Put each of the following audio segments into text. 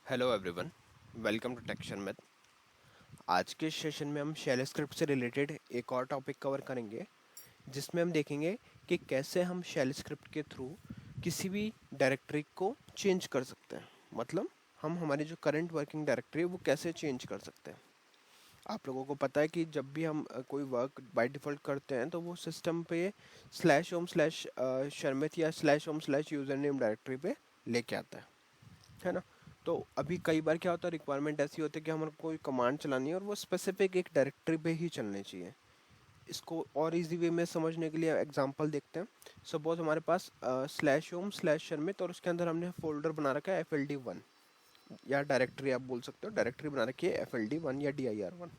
Hello everyone, welcome to techshan math. आज के session में हम शेल स्क्रिप्ट से रिलेटेड एक और टॉपिक कवर करेंगे, जिसमें हम देखेंगे कि कैसे हम शेल स्क्रिप्ट के थ्रू किसी भी डायरेक्टरी को चेंज कर सकते हैं। मतलब हम हमारी जो करंट वर्किंग डायरेक्टरी है वो कैसे चेंज कर सकते हैं। आप लोगों को पता है कि जब भी हम कोई वर्क बाय डिफ़ॉल्ट करते हैं तो वो सिस्टम पे स्लैश होम स्लैश शर्मित या slash home slash user name directory पे लेके आता है ना। तो अभी कई बार क्या होता है, रिक्वायरमेंट ऐसी होती है कि हमारे कोई कमांड चलानी है और वो स्पेसिफिक एक डायरेक्टरी पे ही चलनी चाहिए। इसको और इजी वे में समझने के लिए एग्जांपल देखते हैं। सपोज हमारे पास स्लैश होम स्लैश शर्मित और उसके अंदर हमने फोल्डर बना रखा है FLD1, या डायरेक्टरी आप बोल सकते हो, डायरेक्टरी बना रखी है FLD1 या DIR1।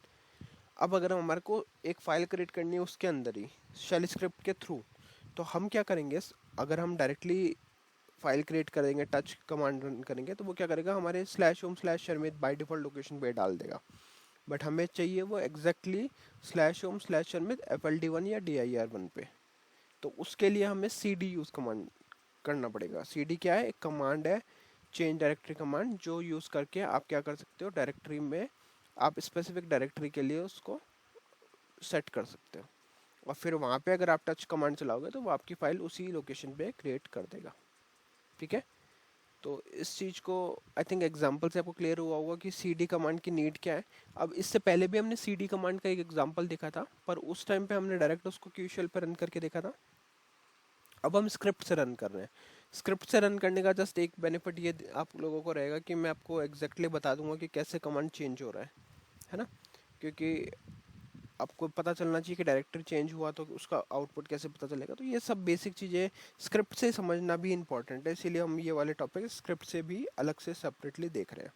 अब अगर हमारे को एक फाइल क्रिएट करनी है उसके अंदर ही शेल स्क्रिप्ट के थ्रू, तो हम क्या करेंगे, अगर हम डायरेक्टली फाइल क्रिएट करेंगे, टच कमांड रन करेंगे, तो वो क्या करेगा, हमारे slash home slash Sharmit by default location पे डाल देगा। बट हमें चाहिए वो exactly slash home slash Sharmit FLD1 या DIR1 पे। तो उसके लिए हमें CD यूज़ कमांड करना पड़ेगा। CD क्या है, एक कमांड है, चेंज डायरेक्टरी कमांड, जो यूज़ करके आप क्या कर सकते हो, डायरेक्टरी में आप स्पेसिफिक डायरेक्टरी के लिए उसको सेट कर सकते हो। और फिर वहाँ पे अगर आप टच कमांड चलाओगे तो वो आपकी फ़ाइल उसी लोकेशन पे क्रिएट कर देगा। ठीक है। तो इस चीज़ को आई थिंक एग्जांपल से आपको क्लियर हुआ होगा कि CD कमांड की नीड क्या है। अब इससे पहले भी हमने CD कमांड का एक एग्जांपल देखा था, पर उस टाइम पे हमने डायरेक्ट उसको क्यूशल पे रन करके देखा था। अब हम स्क्रिप्ट से रन कर रहे हैं। स्क्रिप्ट से रन करने का जस्ट एक बेनिफिट ये आप लोगों को रहेगा कि मैं आपको एग्जैक्टली बता दूंगा कि कैसे कमांड चेंज हो रहा है ना। क्योंकि आपको पता चलना चाहिए कि डायरेक्टरी चेंज हुआ तो उसका आउटपुट कैसे पता चलेगा। तो ये सब बेसिक चीज़ें स्क्रिप्ट से समझना भी इंपॉर्टेंट है, इसीलिए हम ये वाले टॉपिक स्क्रिप्ट से भी अलग से सेपरेटली देख रहे हैं।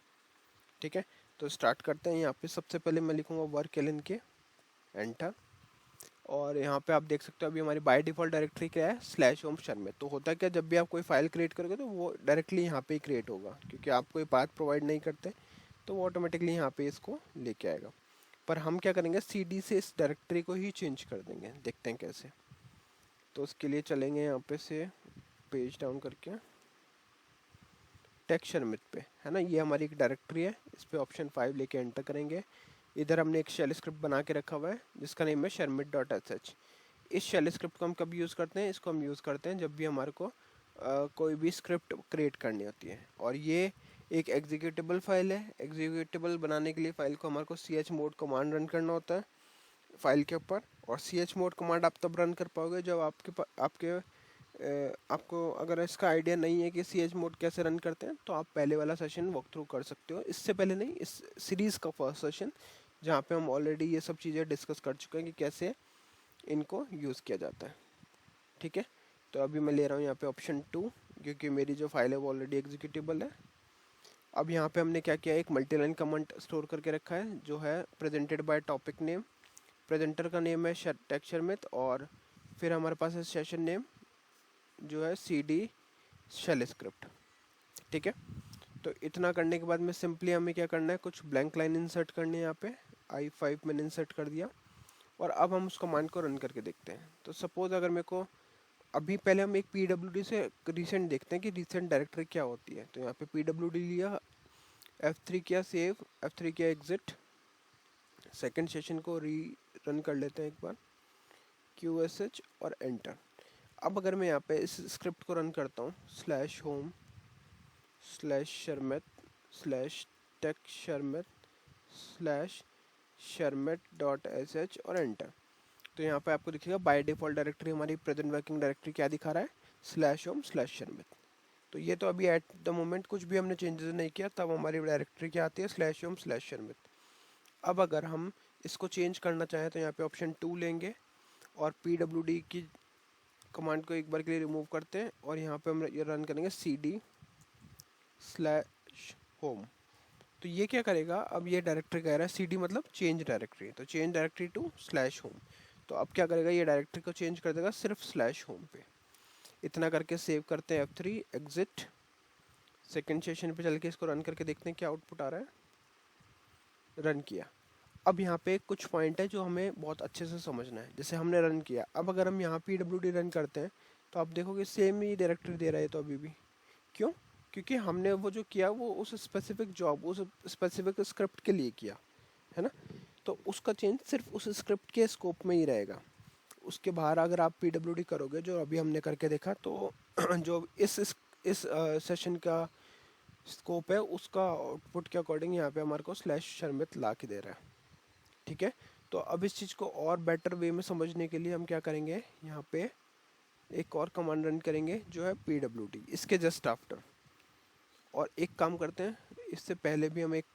ठीक है। तो स्टार्ट करते हैं। यहाँ पे सबसे पहले मैं लिखूँगा वर्क एलन के, एंटर। और यहाँ पे आप देख सकते हो अभी हमारी बाय डिफ़ॉल्ट डायरेक्टरी क्या है, स्लैश होम शर्मित। तो होता क्या, जब भी आप कोई फाइल क्रिएट करोगे तो वो डायरेक्टली यहाँ पे ही क्रिएट होगा, क्योंकि आप कोई पाथ प्रोवाइड नहीं करते, तो वो ऑटोमेटिकली यहाँ पे इसको लेके आएगा। पर हम क्या करेंगे, CD से इस डायरेक्टरी को ही चेंज कर देंगे। देखते हैं कैसे। तो उसके लिए चलेंगे यहाँ पे से पेज डाउन करके टेक्स्ट शर्मित पे, है ना। ये हमारी एक डायरेक्टरी है, इस पर ऑप्शन 5 लेके एंटर करेंगे। इधर हमने एक शेल स्क्रिप्ट बना के रखा हुआ है जिसका नेम है sharmit.sh। इस शेल स्क्रिप्ट को हम कब यूज़ करते हैं, इसको हम यूज़ करते हैं जब भी हमारे को कोई भी स्क्रिप्ट क्रिएट करनी होती है। और ये एक एग्जीक्यूटेबल फाइल है। एग्जीक्यूटेबल बनाने के लिए फ़ाइल को हमारे को chmod कमांड रन करना होता है फाइल के ऊपर। और chmod कमांड आप तब रन कर पाओगे जब आपको अगर इसका आइडिया नहीं है कि chmod कैसे रन करते हैं, तो आप पहले वाला सेशन वॉक थ्रू कर सकते हो। इससे पहले नहीं, इस सीरीज़ का फर्स्ट सेशन, जहाँ पे हम ऑलरेडी ये सब चीज़ें डिस्कस कर चुके हैं कि कैसे इनको यूज़ किया जाता है। ठीक है। तो अभी मैं ले रहा हूँ यहाँ पे ऑप्शन 2, क्योंकि मेरी जो फाइल है वो ऑलरेडी एग्जीक्यूटेबल है। अब यहाँ पे हमने क्या किया, एक मल्टीलाइन कमेंट स्टोर करके रखा है जो है presented by topic name. Presenter का नेम है टेक्स्ट शर्मित, और फिर हमारे पास है सेशन नेम जो है CD शेल स्क्रिप्ट। ठीक है। तो इतना करने के बाद में सिंपली हमें क्या करना है, कुछ ब्लैंक लाइन इंसर्ट करनी है। यहाँ पे I5 मैंने इंसर्ट कर दिया, और अब हम उस कमांड को रन करके देखते हैं। तो सपोज अगर मेरे को अभी, पहले हम एक PWD से रिसेंट देखते हैं कि रिसेंट डायरेक्टरी क्या होती है। तो यहाँ पे PWD लिया, F3 किया सेव, F3 किया एग्जिट, सेकेंड सेशन को री रन कर लेते हैं एक बार, QSH और एंटर। अब अगर मैं यहाँ पे इस स्क्रिप्ट को रन करता हूँ, slash home slash Sharmit slash text Sharmit slash sharmit.sh और एंटर, तो यहाँ पे आपको दिखेगा बाय डिफ़ॉल्ट डायरेक्टरी हमारी प्रेजेंट वर्किंग डायरेक्टरी क्या दिखा रहा है, स्लैश होम स्लैश शर्मित। तो ये तो अभी एट द मोमेंट कुछ भी हमने चेंजेस नहीं किया, तब हमारी डायरेक्टरी क्या आती है, स्लैश होम स्लैश शर्मित। अब अगर हम इसको चेंज करना चाहें तो यहाँ पे ऑप्शन 2 लेंगे, और PWD की कमांड को एक बार के लिए रिमूव करते हैं, और यहाँ पे हम ये रन करेंगे CD स्लैश होम। तो ये क्या करेगा, अब ये डायरेक्टरी कह रहा है CD मतलब चेंज डायरेक्टरी, तो change directory to slash home. तो अब क्या करेगा, ये डायरेक्टरी को चेंज कर देगा सिर्फ स्लैश होम पे। इतना करके सेव करते हैं, F3 एग्जिट, सेकेंड सेशन पे चल के इसको रन करके देखते हैं क्या आउटपुट आ रहा है। रन किया। अब यहाँ पे कुछ पॉइंट है जो हमें बहुत अच्छे से समझना है। जैसे हमने रन किया, अब अगर हम यहाँ PWD रन करते हैं तो आप देखोगे सेम ही डायरेक्टरी दे रहा है तो अभी भी। क्यों? क्योंकि हमने वो जो किया वो उस स्पेसिफिक जॉब, उस स्पेसिफिक स्क्रिप्ट के लिए किया है ना, तो उसका चेंज सिर्फ उस स्क्रिप्ट के स्कोप में ही रहेगा। उसके बाहर अगर आप पीडब्ल्यूडी करोगे, जो अभी हमने करके देखा, तो जो इस सेशन का स्कोप है उसका आउटपुट के अकॉर्डिंग यहाँ पे हमारे को स्लैश शर्मित ला के दे रहा है। ठीक है, तो अब इस चीज़ को और बेटर वे में समझने के लिए हम क्या करेंगे, यहाँ पे एक और कमांड रन करेंगे जो है pwd इसके जस्ट आफ्टर। और एक काम करते हैं, इससे पहले भी हम एक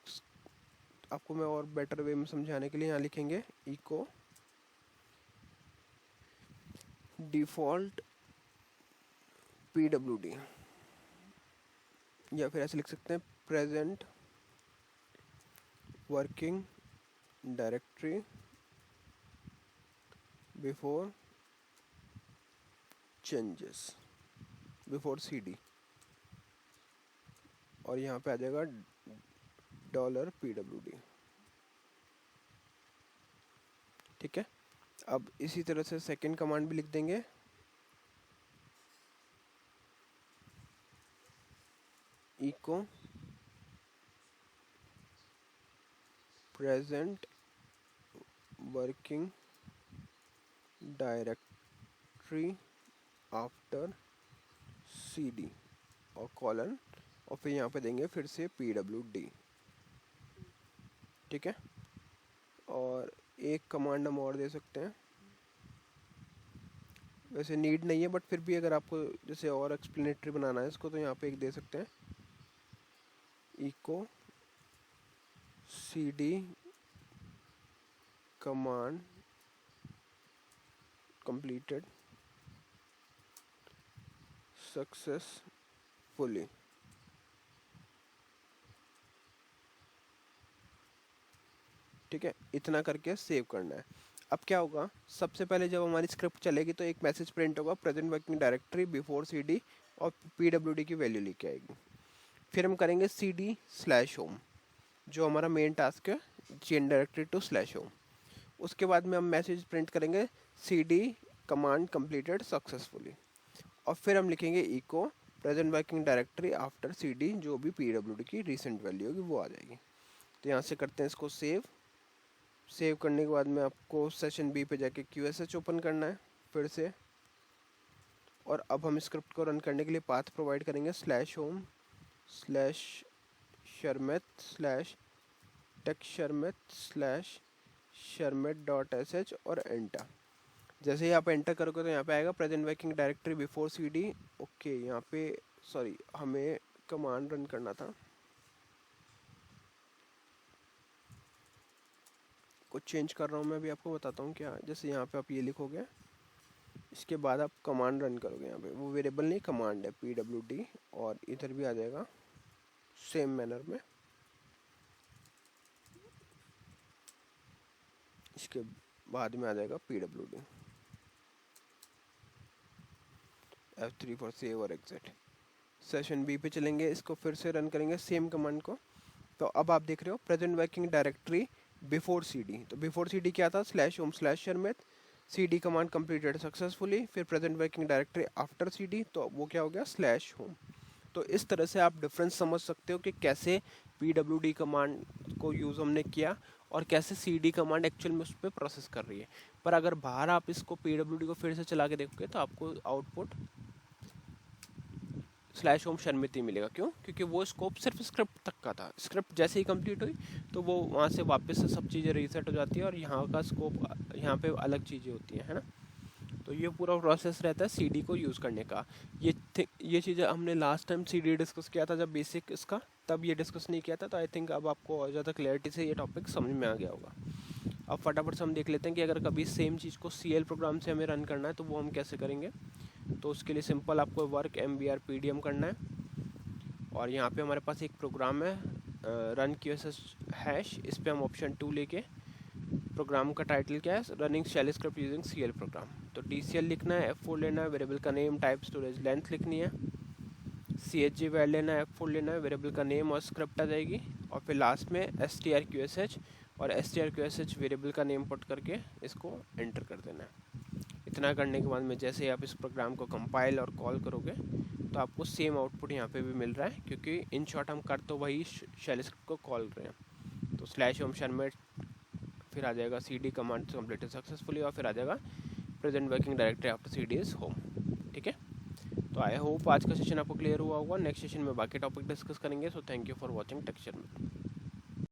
आपको मैं और बेटर वे में समझाने के लिए यहाँ लिखेंगे इको डिफ़ॉल्ट pwd, या फिर ऐसे लिख सकते हैं present working directory before changes before cd, और यहाँ पे आ जाएगा $pwd। ठीक है, अब इसी तरह से सेकंड कमांड भी लिख देंगे, echo present working directory after cd और कॉलन, और फिर यहाँ पे देंगे फिर से pwd। ठीक है, और एक कमांड हम और दे सकते हैं, वैसे नीड नहीं है बट फिर भी अगर आपको जैसे और एक्सप्लेनेटरी बनाना है इसको, तो यहाँ पे एक दे सकते हैं echo cd command completed successfully. ठीक है, इतना करके सेव करना है। अब क्या होगा, सबसे पहले जब हमारी स्क्रिप्ट चलेगी तो एक मैसेज प्रिंट होगा present working directory before cd, और pwd की वैल्यू लेके आएगी। फिर हम करेंगे cd/home, जो हमारा मेन टास्क है, चेंज डायरेक्टरी टू /home। उसके बाद में हम मैसेज प्रिंट करेंगे cd कमांड कंप्लीटेड सक्सेसफुली, और फिर हम लिखेंगे echo present working directory after cd, जो भी pwd की रिसेंट वैल्यू होगी वो आ जाएगी। तो यहाँ से करते हैं इसको सेव करने के बाद में आपको सेशन बी पे जाके QSH ओपन करना है फिर से, और अब हम स्क्रिप्ट को रन करने के लिए पाथ प्रोवाइड करेंगे /home /sharmit /texsharmit /sharmit.sh और एंटर। जैसे ही आप एंटर करोगे तो यहाँ पे आएगा present working directory before cd। Okay, यहाँ पे सॉरी हमें कमांड रन करना था, कुछ चेंज कर रहा हूँ मैं, अभी आपको बताता हूँ क्या। जैसे यहाँ पे आप ये लिखोगे, इसके बाद आप कमांड रन करोगे, यहाँ पे वो वेरिएबल नहीं कमांड है pwd, और इधर भी आ जाएगा सेम मैनर में। इसके बाद में आ जाएगा pwd, F3 फॉर सेव और एग्जिट। सेशन बी पे चलेंगे, इसको फिर से रन करेंगे सेम कमांड को। तो अब आप देख रहे हो present working directory before cd, तो बिफोर cd क्या था, /home /sharmit, cd command completed successfully, फिर present working directory after cd, तो वो क्या हो गया /home। तो इस तरह से आप डिफरेंस समझ सकते हो कि कैसे pwd कमांड को यूज़ हमने किया और कैसे cd कमांड एक्चुअल में उस पर प्रोसेस कर रही है। पर अगर बाहर आप इसको pwd को फिर से चला के देखोगे तो आपको आउटपुट /home शर्मित ही मिलेगा। क्यों? क्योंकि वो स्कोप सिर्फ स्क्रिप्ट तक का था, स्क्रिप्ट जैसे ही कंप्लीट हुई तो वो वहाँ से वापस से सब चीज़ें रीसेट हो जाती है, और यहाँ का स्कोप यहाँ पे अलग चीज़ें होती हैं, है ना। तो ये पूरा प्रोसेस रहता है cd को यूज़ करने का। ये चीज़ें हमने लास्ट टाइम cd डिस्कस किया था जब बेसिक इसका, तब ये डिस्कस नहीं किया था। तो आई थिंक अब आपको और ज़्यादा क्लैरिटी से ये टॉपिक समझ में आ गया होगा। अब फटाफट से हम देख लेते हैं कि अगर कभी सेम चीज़ को CL प्रोग्राम से हमें रन करना है तो वो हम कैसे करेंगे। तो उसके लिए सिंपल आपको वर्क MBR PDM करना है, और यहाँ पे हमारे पास एक प्रोग्राम है रन QSH#। इस पर हम ऑप्शन 2 लेके, प्रोग्राम का टाइटल क्या है, running shell script using CL program. तो TCL लिखना है, F4 लेना है, वेरिएबल का नेम, टाइप, स्टोरेज, लेंथ लिखनी है, CHG वैल्यू लेना है, F4 लेना है, वेरिएबल का नेम और स्क्रिप्ट आ जाएगी, और फिर लास्ट में strQSH और strQSH वेरिएबल का नेम पुट करके इसको एंटर कर देना है। इतना करने के बाद में जैसे आप इस प्रोग्राम को कंपाइल और कॉल करोगे तो आपको सेम आउटपुट यहाँ पे भी मिल रहा है, क्योंकि इन शॉर्ट हम कर तो वही शेल स्क्रिप्ट को कॉल रहे हैं। तो स्लैश होम शेल में फिर आ जाएगा cd कमांड कंप्लीटेड सक्सेसफुली, और फिर आ जाएगा present working directory after cd is home. ठीक है, तो आई होप आज का सेशन आपको क्लियर हुआ होगा। नेक्स्ट सेशन में बाकी टॉपिक डिस्कस करेंगे। So thank you for watching texture में।